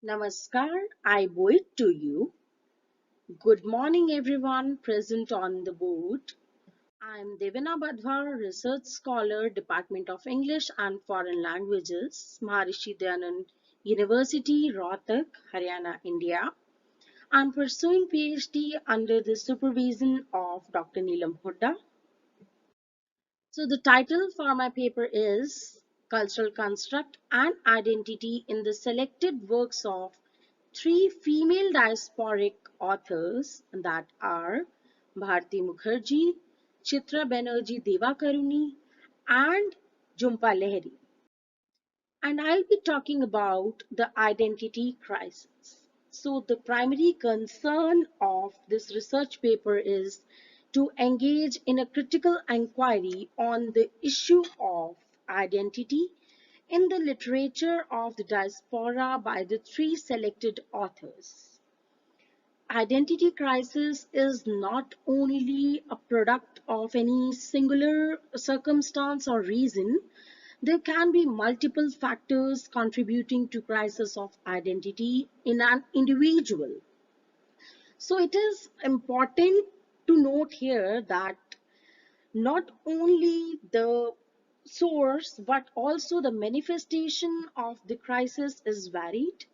Namaskar, I bow it to you. Good morning, everyone present on the board. I am Devina Badhwar, Research Scholar, Department of English and Foreign Languages, Maharishi Dayanand University, Rohtak, Haryana, India. I am pursuing PhD under the supervision of Dr. Neelam Hooda. So the title for my paper is Cultural Construct and Identity in the Selected Works of Three Female Diasporic Authors, that are Bharti Mukherjee, Chitra Banerjee Devakaruni, and Jhumpa Lahiri. And I'll be talking about the identity crisis. So the primary concern of this research paper is to engage in a critical inquiry on the issue of identity in the literature of the diaspora by the three selected authors. Identity crisis is not only a product of any singular circumstance or reason. There can be multiple factors contributing to crisis of identity in an individual. So it is important to note here that not only the source but also the manifestation of the crisis is varied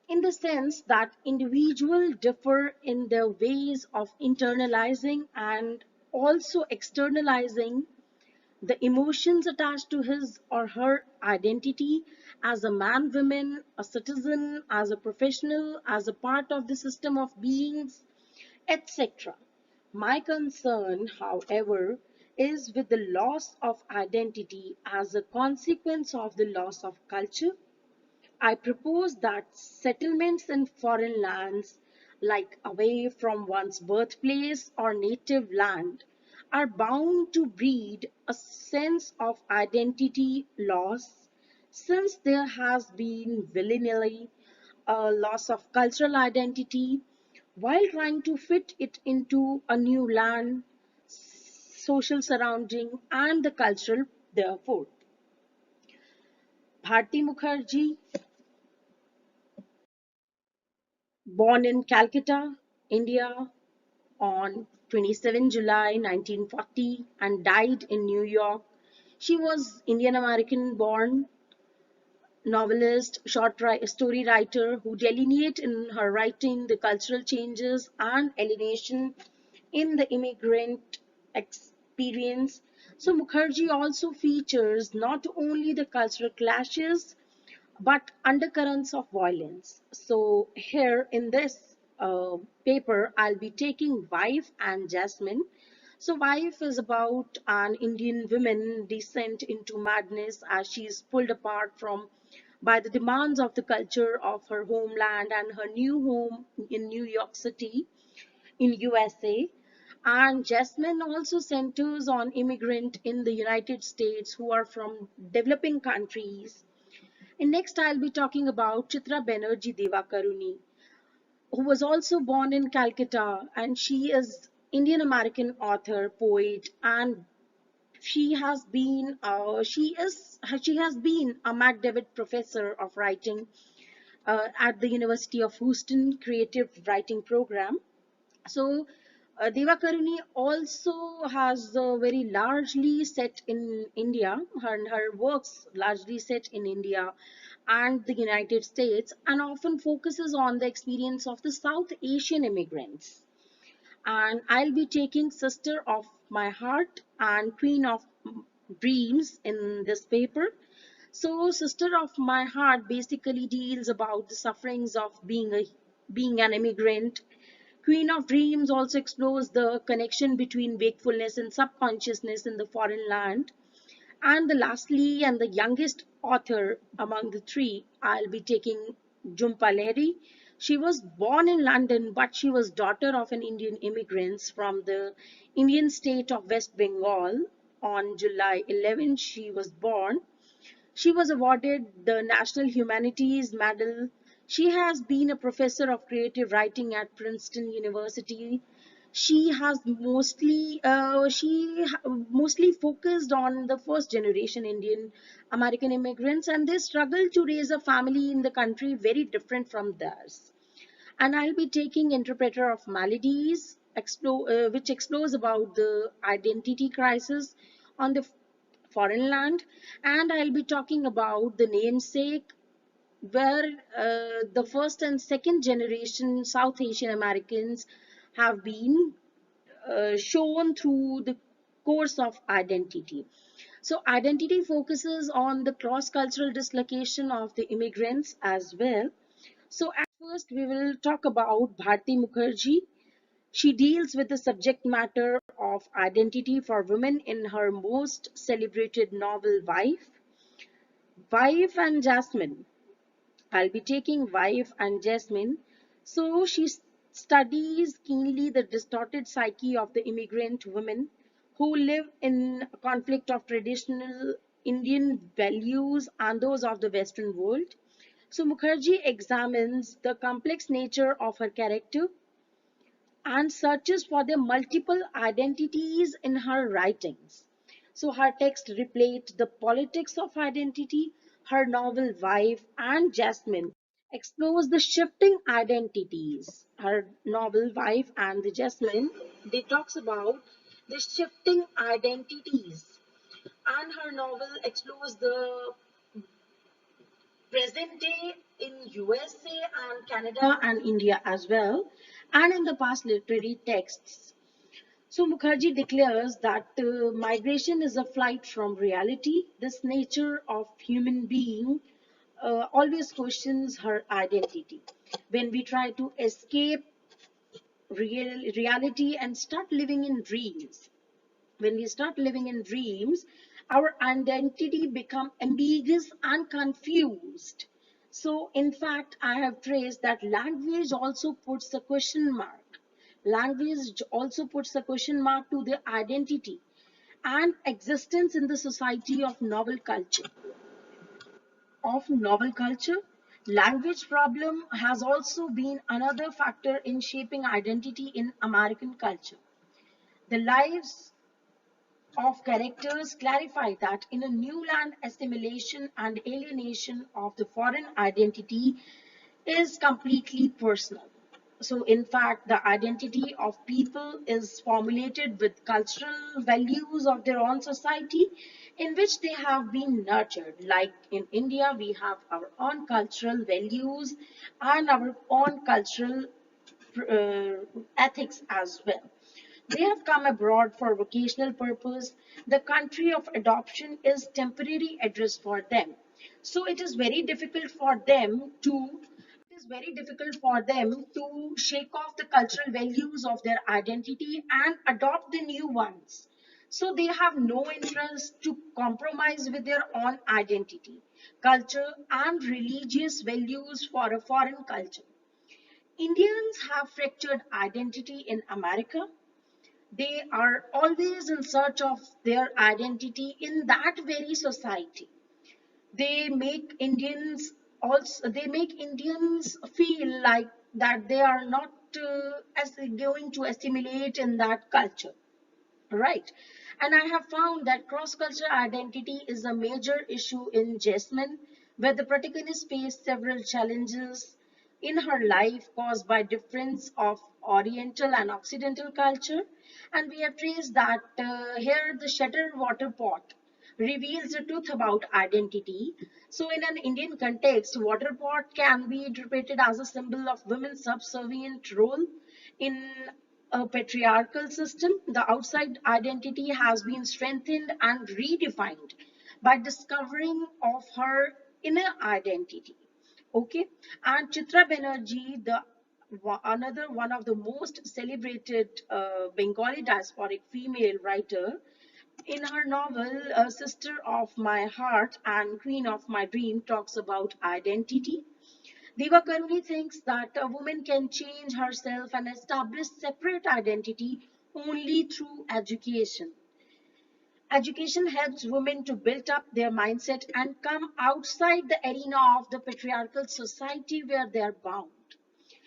in the sense that individuals differ in their ways of internalizing and also externalizing the emotions attached to his or her identity as a man, woman, a citizen, as a professional, as a part of the system of beings, etc. My concern, however, is with the loss of identity as a consequence of the loss of culture. I propose that settlements in foreign lands, like away from one's birthplace or native land, are bound to breed a sense of identity loss, since there has been willy-nilly a loss of cultural identity while trying to fit it into a new land, social surrounding, and the cultural therefore. Bharti Mukherjee, born in Calcutta, India on 27 July 1940 and died in New York. She was Indian American born novelist, story writer who delineate in her writing the cultural changes and alienation in the immigrant experience. So Mukherjee also features not only the cultural clashes but undercurrents of violence. So here in this paper, I'll be taking Wife and Jasmine. So Wife is about an Indian woman descent into madness as she is pulled apart from by the demands of the culture of her homeland and her new home in New York City in USA. And Jasmine also centers on immigrant in the United States who are from developing countries. And next, I'll be talking about Chitra Banerjee Devakaruni, who was also born in Calcutta, and she is Indian American author, poet, and she has been a MacDavid Professor of Writing at the University of Houston Creative Writing Program. So Devakaruni also has very largely set in India. Her works largely set in India and the United States, and often focuses on the experience of the South Asian immigrants. And I'll be taking Sister of My Heart and Queen of Dreams in this paper. So Sister of My Heart basically deals about the sufferings of being an immigrant. Queen of Dreams also explores the connection between wakefulness and subconsciousness in the foreign land. And the lastly and the youngest author among the three, I'll be taking Jhumpa Lahiri. She was born in London, but she was daughter of an Indian immigrants from the Indian state of West Bengal. On July 11, she was born. She was awarded the National Humanities Medal. She has been a professor of creative writing at Princeton University. She mostly focused on the first generation Indian American immigrants and their struggle to raise a family in the country very different from theirs. And I'll be taking Interpreter of Maladies, which explores about the identity crisis on the foreign land, and I'll be talking about the namesake, where the first and second generation South Asian Americans have been shown through the course of identity. So, identity focuses on the cross cultural dislocation of the immigrants as well. So, at first, we will talk about Bharti Mukherjee. She deals with the subject matter of identity for women in her most celebrated novel, Wife and Jasmine. I'll be taking Wife and Jasmine. So she studies keenly the distorted psyche of the immigrant women who live in conflict of traditional Indian values and those of the Western world. So Mukherjee examines the complex nature of her character and searches for the multiple identities in her writings. So her texts reflect the politics of identity. Her novel Wife and Jasmine explores the shifting identities. Her novel Wife and the Jasmine, they talks about the shifting identities. And her novel explores the present day in USA and Canada and India as well, and in the past literary texts. So Mukherjee declares that migration is a flight from reality. This nature of human being always questions her identity. When we try to escape reality and start living in dreams, when we start living in dreams, our identity become ambiguous and confused. So in fact, I have traced that language also puts a question mark. Language also puts a question mark to their identity and existence in the society of novel culture. Language problem has also been another factor in shaping identity in American culture. The lives of characters clarify that in a new land, assimilation and alienation of the foreign identity is completely personal. So, in fact, the identity of people is formulated with cultural values of their own society in which they have been nurtured. Like in India, we have our own cultural values and our own cultural ethics as well. They have come abroad for vocational purpose. The country of adoption is temporary address for them. So it is very difficult for them to shake off the cultural values of their identity and adopt the new ones. So they have no interest to compromise with their own identity, culture, and religious values for a foreign culture. Indians have fractured identity in America. They are always in search of their identity in that very society. They make Indians feel like that they are not as going to assimilate in that culture, right? And I have found that cross-cultural identity is a major issue in Jasmine, where the protagonist faced several challenges in her life caused by difference of Oriental and Occidental culture. And we have traced that here the shattered water pot reveals the truth about identity. So, in an Indian context, water pot can be interpreted as a symbol of women's subservient role in a patriarchal system. The outside identity has been strengthened and redefined by discovering of her inner identity. Okay, and Chitra Banerjee, the another one of the most celebrated Bengali diasporic female writer, in her novel Sister of My Heart and Queen of My Dream, talks about identity. Deva Karuni thinks that a woman can change herself and establish separate identity only through education. Education helps women to build up their mindset and come outside the arena of the patriarchal society where they are bound.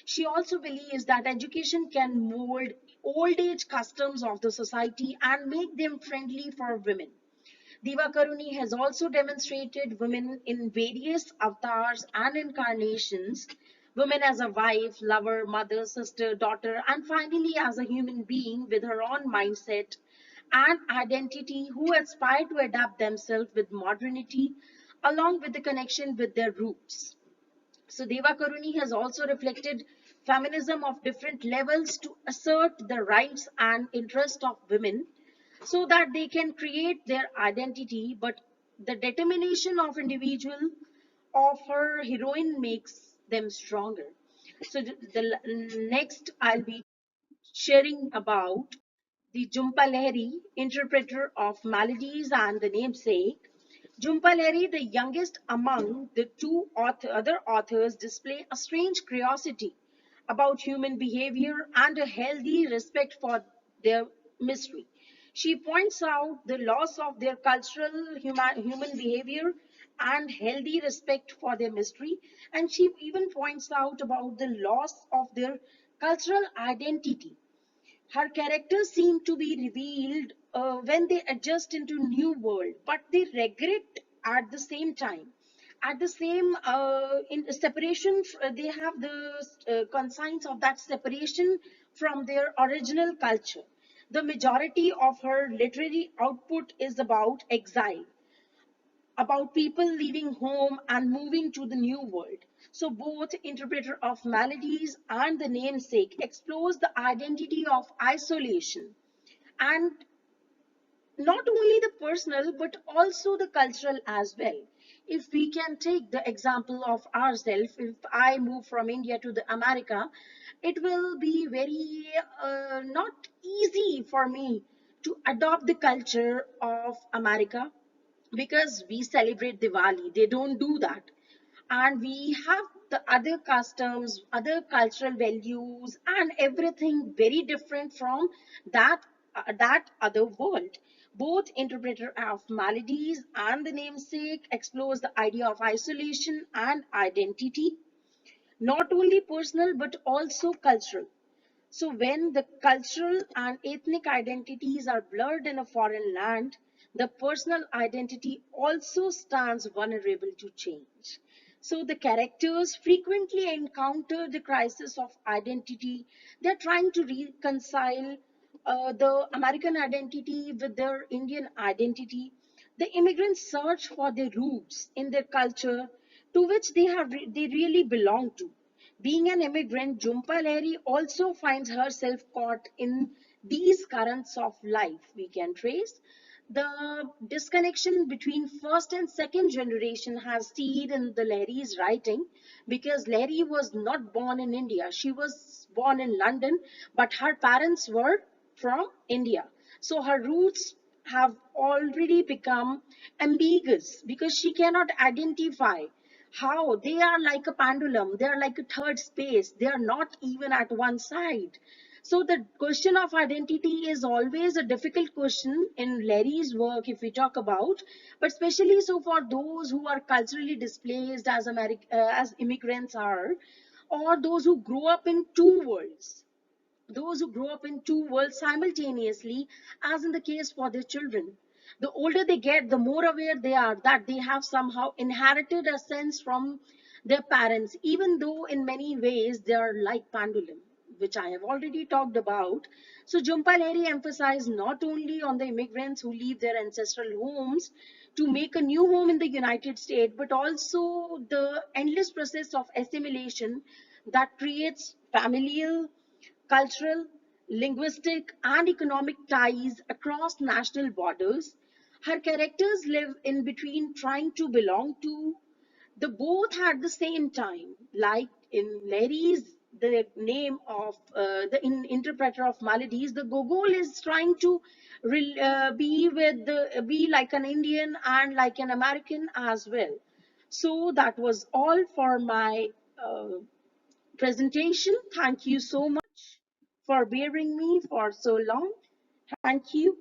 She also believes that education can mold old age customs of the society and make them friendly for women. Divakaruni has also demonstrated women in various avatars and incarnations, women as a wife, lover, mother, sister, daughter, and finally as a human being with her own mindset and identity who aspire to adapt themselves with modernity along with the connection with their roots. So Deva Karuni has also reflected feminism of different levels to assert the rights and interests of women so that they can create their identity, but the determination of individual of her heroine makes them stronger. So next I'll be sharing about the Jumpalheri, interpreter of maladies and the namesake. Jumpalheri, the youngest among the other authors, display a strange curiosity about human behavior and a healthy respect for their mystery. She points out the loss of their cultural human behavior and healthy respect for their mystery, and she even points out about the loss of their cultural identity. Her characters seem to be revealed when they adjust into new world, but they regret at the same time. At the same in separation, they have the conscience of that separation from their original culture. The majority of her literary output is about exile, about people leaving home and moving to the new world. So both Interpreter of Maladies and The Namesake explores the identity of isolation and not only the personal but also the cultural as well. If we can take the example of ourselves, if I move from India to the America, it will be very not easy for me to adopt the culture of America because we celebrate Diwali. They don't do that. And we have the other customs, other cultural values, and everything very different from that other world. Both Interpreter of Maladies and The Namesake explores the idea of isolation and identity, not only personal but also cultural. So when the cultural and ethnic identities are blurred in a foreign land, the personal identity also stands vulnerable to change. So the characters frequently encounter the crisis of identity. They're trying to reconcile the American identity with their Indian identity. The immigrants search for their roots in their culture to which they really belong to. Being an immigrant, Jhumpa Lahiri also finds herself caught in these currents of life. We can trace the disconnection between first and second generation has stayed in the Lahiri's writing because Lahiri was not born in India. She was born in London, but her parents were from India. So her roots have already become ambiguous because she cannot identify how they are like a pendulum, they are like a third space, they are not even at one side. So the question of identity is always a difficult question in Larry's work if we talk about, but especially so for those who are culturally displaced as as immigrants are, or those who grow up in two worlds, those who grow up in two worlds simultaneously, as in the case for their children. The older they get, the more aware they are that they have somehow inherited a sense from their parents, even though in many ways they are like pendulum, which I have already talked about. So Jhumpa Lahiri emphasized not only on the immigrants who leave their ancestral homes to make a new home in the United States, but also the endless process of assimilation that creates familial, cultural, linguistic, and economic ties across national borders. Her characters live in between trying to belong to the both at the same time. Like in Larry's, the name of interpreter of Maladies, the Gogol is trying to be like an Indian and like an American as well. So that was all for my presentation. Thank you so much for bearing me for so long. Thank you.